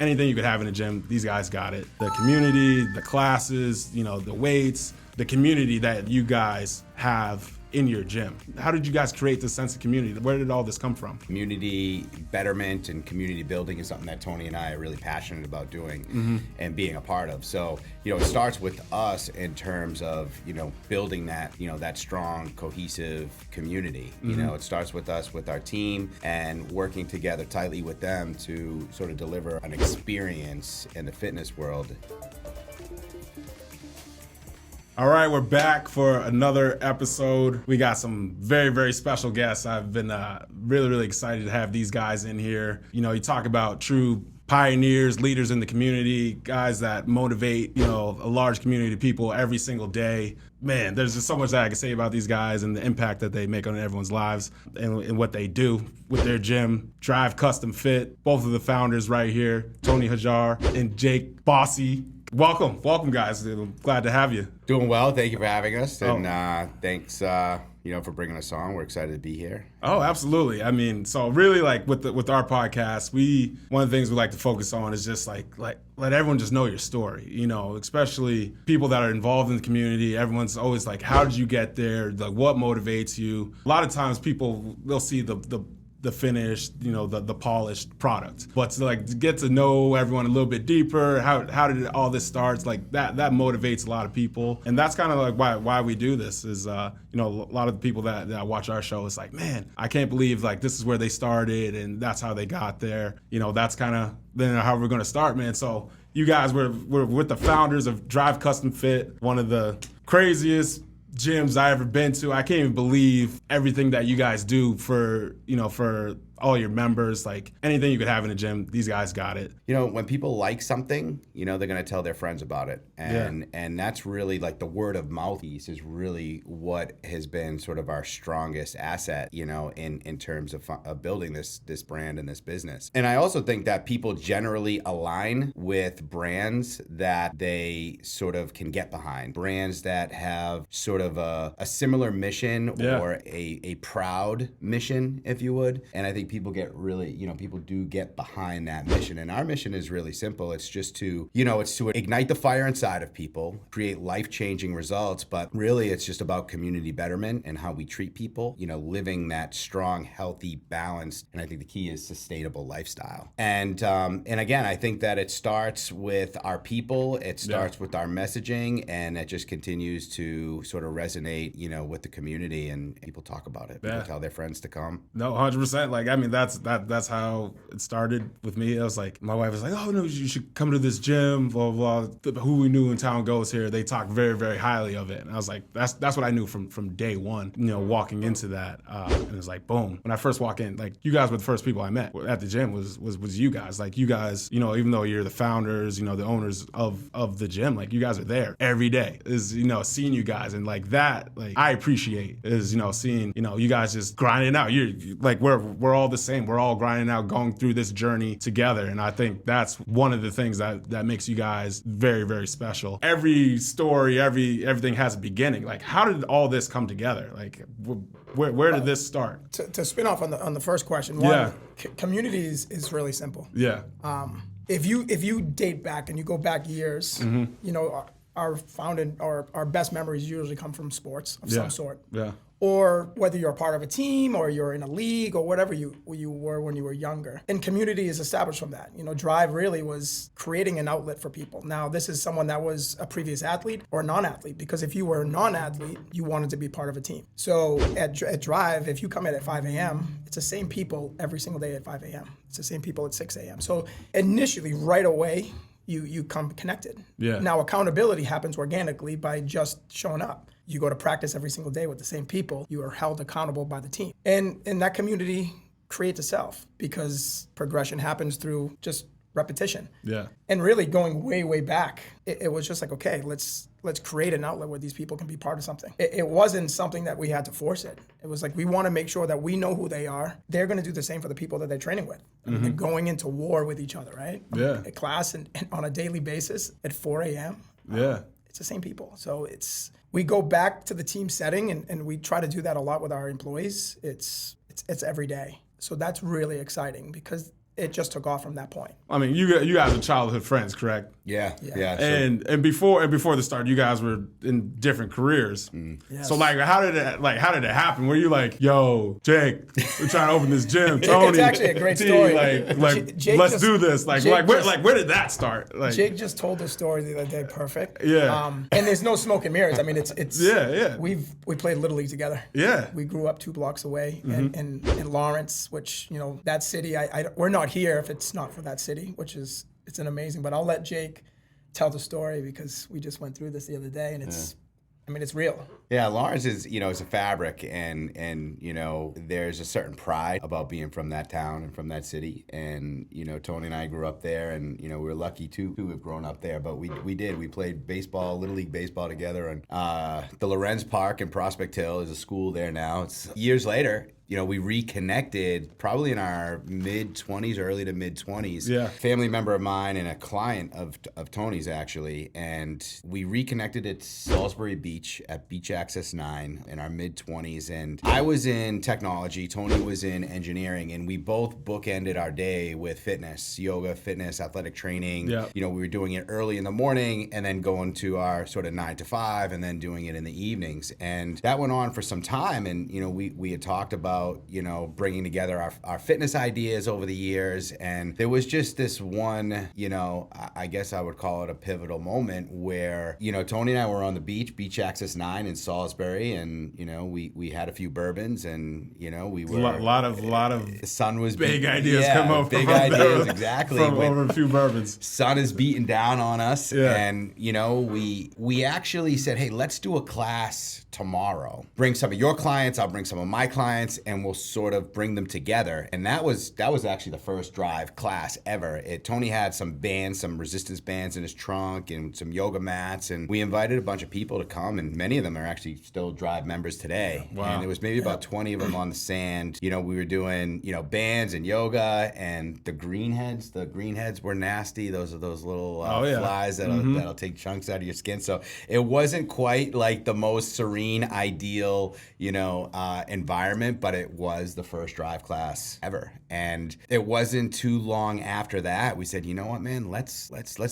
anything you could have in a gym, these guys got it. The community, the classes, you know, the weights, the community that you guys have in your gym. How did you guys create this sense of community? Where did all this come from? Community betterment and community building is something that Tony and I are really passionate about doing and being a part of. So, you know, it starts with us in terms of, you know, building that, you know, that strong, cohesive community. You know, it starts with us, with our team, and working together tightly with them to sort of deliver an experience in the fitness world. All right, we're back for another episode. We got some very, very special guests. I've been really, really excited to have these guys in here. You know, you talk about true pioneers, leaders in the community, guys that motivate, you know, a large community of people every single day. Man, there's just so much that I can say about these guys and the impact that they make on everyone's lives and what they do with their gym. Drive Custom Fit, both of the founders right here, Tony Hajjar and Jake Bosse. Welcome, guys. I'm glad to have you. Doing well. Thank you for having us, and thanks, you know, for bringing us on. We're excited to be here. Oh, absolutely. I mean, so really, like with our podcast, one of the things we like to focus on is just like let everyone just know your story. You know, especially people that are involved in the community. Everyone's always like, how did you get there? Like, what motivates you? A lot of times, they'll see the finished, you know, the polished product. But to get to know everyone a little bit deeper, how did all this start? Like that motivates a lot of people. And that's kind of like why we do this is, you know, a lot of the people that watch our show is like, man, I can't believe like this is where they started and that's how they got there. You know, that's kind of then how we're going to start, man. So you guys were with the founders of Drive Custom Fit, one of the craziest gyms I ever been to. I can't even believe everything that you guys do for all your members. Like anything you could have in a gym, these guys got it. You know, when people like something, you know, they're going to tell their friends about it. And that's really like the word of mouth piece is really what has been sort of our strongest asset, you know, in terms of building this brand and this business. And I also think that people generally align with brands that they sort of can get behind, brands that have sort of a similar mission or a proud mission, if you would. And I think people do get behind that mission. And our mission is really simple. It's just to ignite the fire inside of people, create life-changing results, but really it's just about community betterment and how we treat people, you know, living that strong, healthy, balanced, and I think the key is sustainable lifestyle. And again, I think that it starts with our people, it starts with our messaging, and it just continues to sort of resonate, you know, with the community, and people talk about it. People tell their friends to come. No, 100%. Like, I mean, that's how it started with me. I was like, my wife was like, oh no, you should come to this gym, blah, blah, blah. Who we knew in town goes here. They talk very, very highly of it. And I was like, that's what I knew from day one, you know, walking into that. And it was like, boom. When I first walked in, like, you guys were the first people I met at the gym was you guys. Like, you guys, you know, even though you're the founders, you know, the owners of the gym, like, you guys are there every day. Is, you know, seeing you guys, and like that, like, I appreciate is, you know, seeing, you know, you guys just grinding out. You're like, we're all the same. We're all grinding out, going through this journey together. And I think that's one of the things that makes you guys very, very special. Every story, everything has a beginning. Like, how did all this come together? Like, where did this start? To spin off on the first question, community is really simple. Yeah. If you date back and you go back years, you know, our best memories usually come from sports of some sort. Yeah. Or whether you're a part of a team or you're in a league or whatever you were when you were younger. And community is established from that. You know, Drive really was creating an outlet for people. Now, this is someone that was a previous athlete or a non-athlete, because if you were a non-athlete, you wanted to be part of a team. So at Drive, if you come in at 5 a.m., it's the same people every single day at 5 a.m. It's the same people at 6 a.m. So initially, right away, you come connected. Yeah. Now, accountability happens organically by just showing up. You go to practice every single day with the same people. You are held accountable by the team. And that community creates itself because progression happens through just repetition. Yeah. And really going way, way back, it was just like, okay, let's create an outlet where these people can be part of something. It wasn't something that we had to force it. It was like, we want to make sure that we know who they are. They're going to do the same for the people that they're training with. I mean, they're going into war with each other, right? Yeah. At class and on a daily basis at 4 a.m. Yeah. It's the same people. So we go back to the team setting, and we try to do that a lot with our employees. It's every day. So that's really exciting because it just took off from that point. I mean, you guys are childhood friends, correct? Yeah. Yeah. So, And before the start, you guys were in different careers. Yes. So like, how did it happen? Were you like, yo, Jake, we're trying to open this gym, Tony? It's actually a great T, story. Like Jake let's just- do this. Jake Where did that start? Like, Jake just told the story the other day, perfect. Yeah. And there's no smoke and mirrors. I mean, it's Yeah. We played Little League together. Yeah. We grew up 2 blocks away in Lawrence, which, you know, that city, we're not here if it's not for that city, which is, it's an amazing, but I'll let Jake tell the story because we just went through this the other day and it's, I mean, it's real. Yeah, Lawrence is, you know, it's a fabric, and you know, there's a certain pride about being from that town and from that city. And you know, Tony and I grew up there, and you know, we were lucky to have grown up there. But we played baseball, Little League baseball together, and the Lorenz Park in Prospect Hill is a school there now. It's years later. You know, we reconnected probably in our mid-20s, early to mid-20s. Yeah. Family member of mine and a client of Tony's, actually. And we reconnected at Salisbury Beach at Beach Access 9 in our mid-20s. And I was in technology, Tony was in engineering, and we both bookended our day with fitness, yoga, fitness, athletic training. Yeah. You know, we were doing it early in the morning and then going to our sort of 9 to 5 and then doing it in the evenings. And that went on for some time. And, you know, we had talked about, you know, bringing together our fitness ideas over the years. And there was just this one, you know, I guess I would call it a pivotal moment where, you know, Tony and I were on the beach, Beach Access 9 in Salisbury. And, you know, we had a few bourbons and, you know, we were... A lot of the sun was... big ideas come up. Big from ideas, there, exactly. From over a few bourbons. Sun is beating down on us. Yeah. And, you know, we actually said, hey, let's do a class tomorrow. Bring some of your clients, I'll bring some of my clients, and we'll sort of bring them together. And that was actually the first drive class ever. Tony had some bands, some resistance bands in his trunk and some yoga mats. And we invited a bunch of people to come, and many of them are actually still drive members today. Wow. And there was maybe about 20 of them on the sand. You know, we were doing, you know, bands and yoga, and the greenheads were nasty. Those are those little flies that'll take chunks out of your skin. So it wasn't quite like the most serene, ideal, you know, environment, but it was the first drive class ever. And it wasn't too long after that we said, you know what, man, let's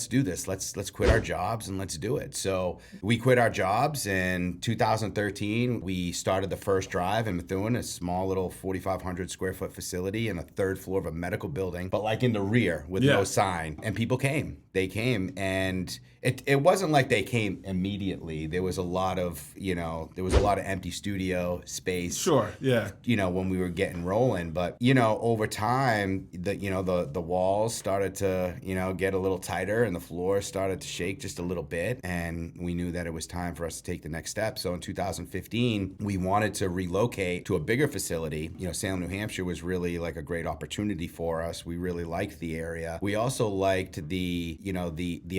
do this. Let's quit our jobs and let's do it. So we quit our jobs in 2013. We started the first drive in Methuen, a small little 4,500 square foot facility in a 3rd floor of a medical building, but like in the rear with no sign. And people came. They came, and it wasn't like they came immediately. There was a lot of, you know, empty studio space. Sure, yeah. You know, when we were getting rolling. But, you know, over time, the walls started to, you know, get a little tighter, and the floor started to shake just a little bit. And we knew that it was time for us to take the next step. So in 2015, we wanted to relocate to a bigger facility. You know, Salem, New Hampshire was really like a great opportunity for us. We really liked the area. We also liked the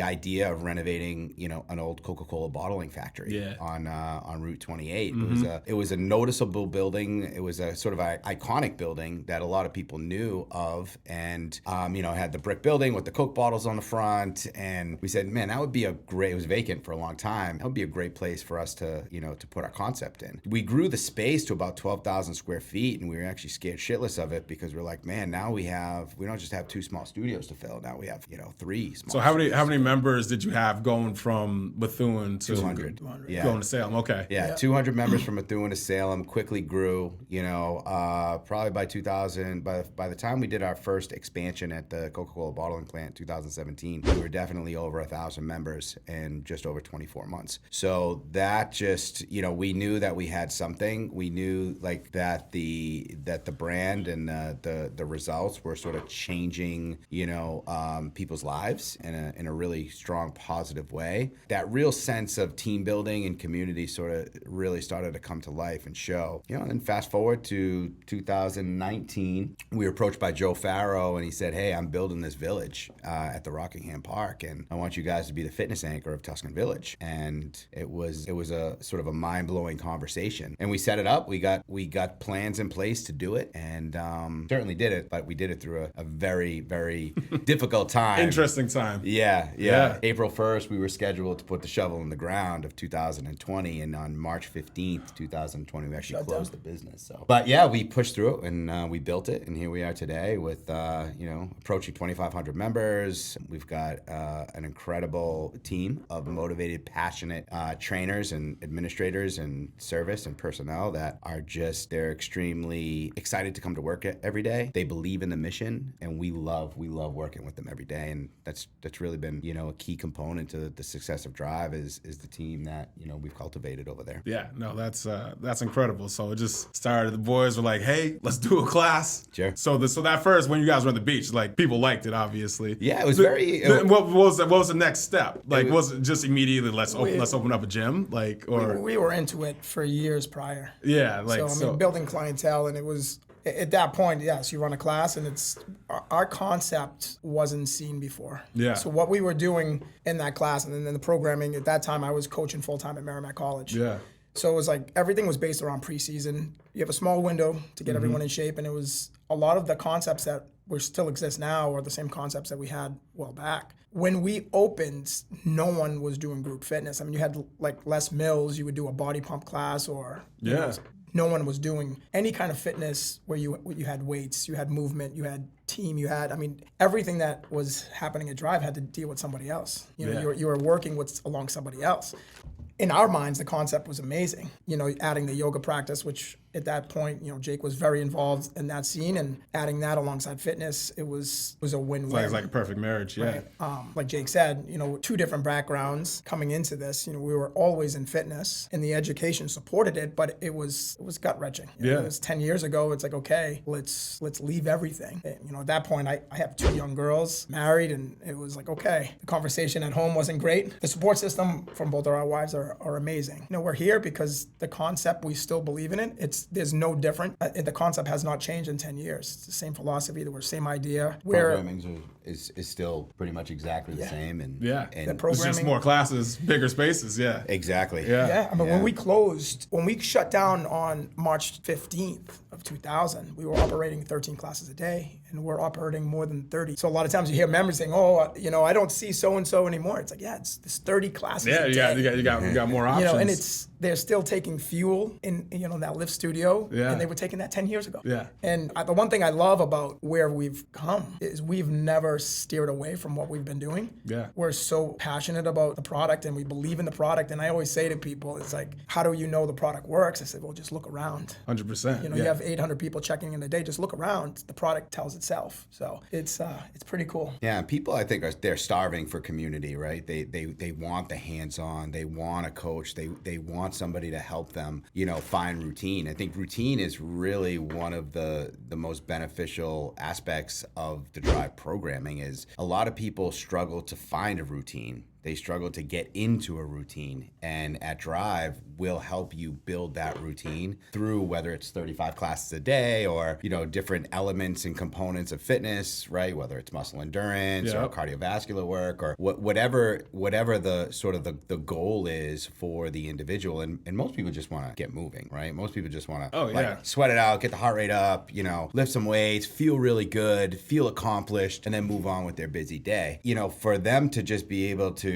idea of renovating, you know, an old Coca-Cola bottling factory on Route 28. It was a noticeable building. It was a sort of a iconic building that a lot of people knew of, and you know, had the brick building with the Coke bottles on the front. And we said, man, that would be it was vacant for a long time. That would be a great place for us to, you know, to put our concept in. We grew the space to about 12,000 square feet, and we were actually scared shitless of it because we're like, man, now we don't just have 2 small studios to fill. Now we have, you know, 3 small. So how many members did you have going from Methuen to 200. Yeah. Going to Salem? Okay. Yeah, 200 members from Methuen to Salem. Quickly grew, you know, probably by 2000. By the time we did our first expansion at the Coca-Cola bottling plant, 2017, we were definitely over 1,000 members in just over 24 months. So that just, you know, we knew that we had something. We knew like that the brand and the results were sort of changing, you know, people's lives in a really strong, positive way. That real sense of team building and community sort of really started to come to life and show. You know, and then fast forward to 2019, we were approached by Joe Farrow, and he said, hey, I'm building this village at the Rockingham Park, and I want you guys to be the fitness anchor of Tuscan Village. And it was a sort of a mind-blowing conversation. And we set it up. We got plans in place to do it, and certainly did it, but we did it through a very, very difficult time. Interesting time. Yeah. April 1st, we were scheduled to put the shovel in the ground of 2020, and on March 15th, 2020, we actually closed the business. So But yeah, we pushed through it and we built it, and here we are today with approaching 2,500 members. We've got an incredible team of motivated, passionate trainers and administrators and service and personnel that are they're extremely excited to come to work every day. They believe in the mission, and we love working with them every day, and that's really been a key component to the success of Drive is the team that we've cultivated over there. Yeah, no, that's incredible. So it just started. The boys were like, "Hey, let's do a class." Sure. So that first, when you guys were on the beach, like people liked it, obviously. Yeah, it was What was the next step? Like, was it just immediately let's open up a gym, like, or we were into it for years prior. Yeah, like so building clientele, and it was. At that point, yes, you run a class, and our concept wasn't seen before. Yeah. So what we were doing in that class, and then the programming, at that time I was coaching full-time at Merrimack College. Yeah. So it was like everything was based around preseason. You have a small window to get everyone in shape, and it was a lot of the concepts that still exist now are the same concepts that we had well back. When we opened, no one was doing group fitness. I mean, you had like Les Mills, you would do a body pump class, or no one was doing any kind of fitness where you had weights, you had movement, you had team, everything that was happening at Drive had to deal with somebody else. You were working along somebody else. In our minds, the concept was amazing. Adding the yoga practice, which at that point, Jake was very involved in that scene, and adding that alongside fitness, it was a win-win. It's like a perfect marriage, yeah. Right? Like Jake said, two different backgrounds coming into this. We were always in fitness, and the education supported it, but it was gut-wrenching. It was 10 years ago. It's like, okay, let's leave everything. At that point, I have 2 young girls, married, and it was like, okay, the conversation at home wasn't great. The support system from both of our wives are amazing. We're here because the concept, we still believe in it. There's no different. The concept has not changed in 10 years. It's the same philosophy, the same idea. Programming is still pretty much exactly the same. And it's just more classes, bigger spaces, Exactly. Yeah. When we shut down on March 15th of 2000, we were operating 13 classes a day, and we're operating more than 30. So a lot of times you hear members saying, I don't see so-and-so anymore. It's like, it's 30 classes a day. You got more options. And they're still taking fuel in that lift studio, and they were taking that 10 years ago. Yeah. And the one thing I love about where we've come is we've never steered away from what we've been doing. Yeah. We're so passionate about the product, and we believe in the product. And I always say to people, it's like, how do you know the product works? I said, well, just look around. 100%. You have 800 people checking in a day. Just look around. The product tells itself. So it's pretty cool. Yeah, people, I think, they're starving for community, right? They want the hands-on. They want a coach. They want somebody to help them, find routine. I think routine is really one of the most beneficial aspects of the Drive programming. Is a lot of people struggle to find a routine. They struggle to get into a routine, and at Drive, we'll help you build that routine through whether it's 35 classes a day or, different elements and components of fitness, right? Whether it's muscle endurance or cardiovascular work or whatever the sort of the goal is for the individual. And most people just want to get moving, right? Most people just want to sweat it out, get the heart rate up, lift some weights, feel really good, feel accomplished, and then move on with their busy day. For them to just be able to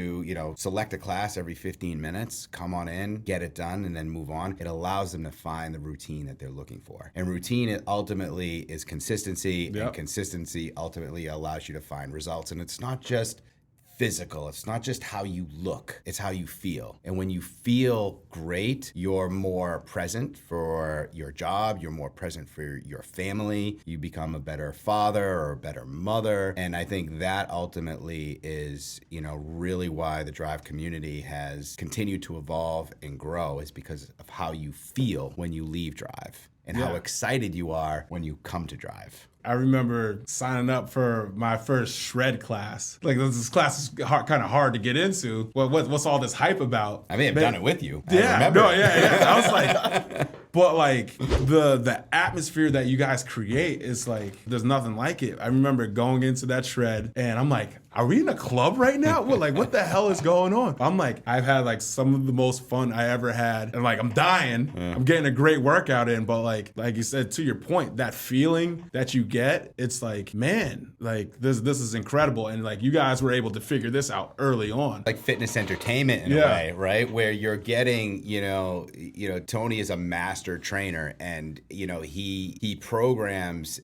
select a class every 15 minutes, come on in, get it done, and then move on. It allows them to find the routine that they're looking for. And routine ultimately is consistency, and consistency ultimately allows you to find results. And it's not just physical. It's not just how you look, it's how you feel. And when you feel great, you're more present for your job, you're more present for your family, you become a better father or a better mother. And I think that ultimately is, really why the Drive community has continued to evolve and grow, is because of how you feel when you leave Drive and how excited you are when you come to Drive. I remember signing up for my first shred class. Like, this class is kind of hard to get into. Well, what's all this hype about? I may have done it with you. I was like, but like the atmosphere that you guys create is like, there's nothing like it. I remember going into that shred, and I'm like, are we in a club right now? Well, like, what the hell is going on? I'm like, I've had like some of the most fun I ever had. And like, I'm dying. I'm getting a great workout in. But like you said, to your point, that feeling that you get, it's like, man, like this is incredible. And like, you guys were able to figure this out early on. Like fitness entertainment in a way, right? Where you're getting, Tony is a master trainer, and he programs,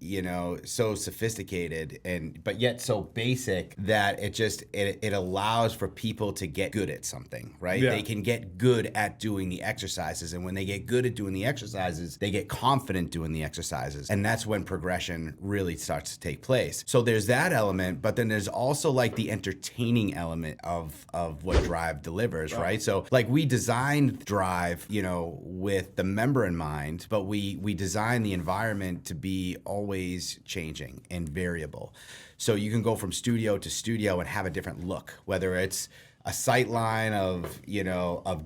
so sophisticated but yet so basic that it allows for people to get good at something, right? They can get good at doing the exercises, and when they get good at doing the exercises, they get confident doing the exercises, and that's when progression really starts to take place. So there's that element, but then there's also like the entertaining element of what Drive delivers, right? So like we designed Drive, with the member in mind, but we designed the environment to be always changing and variable. So you can go from studio to studio and have a different look, whether it's a sight line of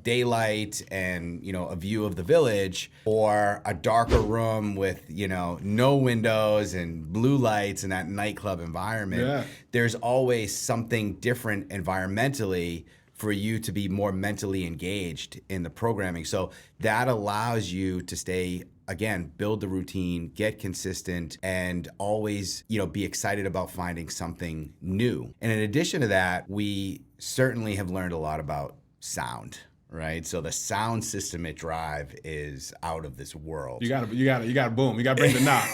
daylight and, a view of the village, or a darker room with, no windows and blue lights and that nightclub environment. Yeah. There's always something different environmentally for you to be more mentally engaged in the programming. So that allows you to stay, again, build the routine, get consistent, and always, be excited about finding something new. And in addition to that, we certainly have learned a lot about sound. Right, so the sound system at Drive is out of this world. You gotta boom. You gotta bring the knock.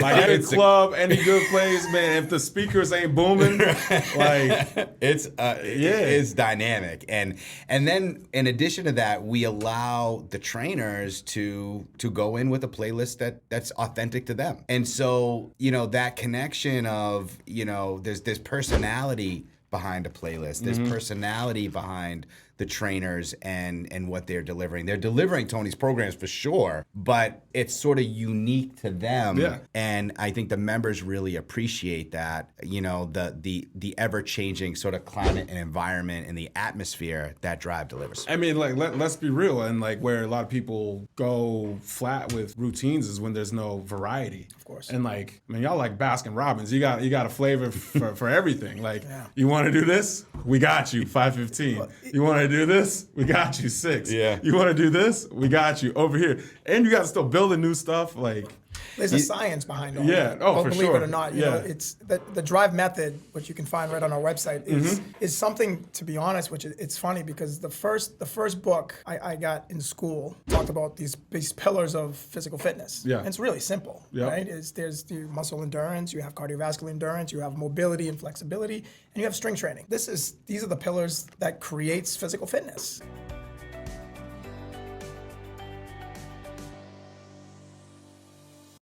Like any club, any good place, man. If the speakers ain't booming, like it's dynamic. And then in addition to that, we allow the trainers to go in with a playlist that's authentic to them. And so that connection of there's personality behind a playlist. There's personality behind the trainers and what they're delivering. They're delivering Tony's programs for sure, but it's sort of unique to them. Yeah. And I think the members really appreciate that, the ever-changing sort of climate and environment and the atmosphere that Drive delivers. I mean, like, let's be real, and like where a lot of people go flat with routines is when there's no variety. Of course. And like, I mean, y'all like Baskin Robbins. You got a flavor for everything. Like, you want to do this? We got you, 5:15. You want to do this? We got you, 6. Yeah. You want to do this? We got you over here. And you got to still building new stuff. Like, there's a science behind all that. Oh, for believe it or not, you know, it's the Drive method, which you can find right on our website, is something, to be honest, which it's funny because the first book I got in school talked about these pillars of physical fitness. Yeah. And it's really simple, right? There's the muscle endurance, you have cardiovascular endurance, you have mobility and flexibility, and you have strength training. These are the pillars that creates physical fitness.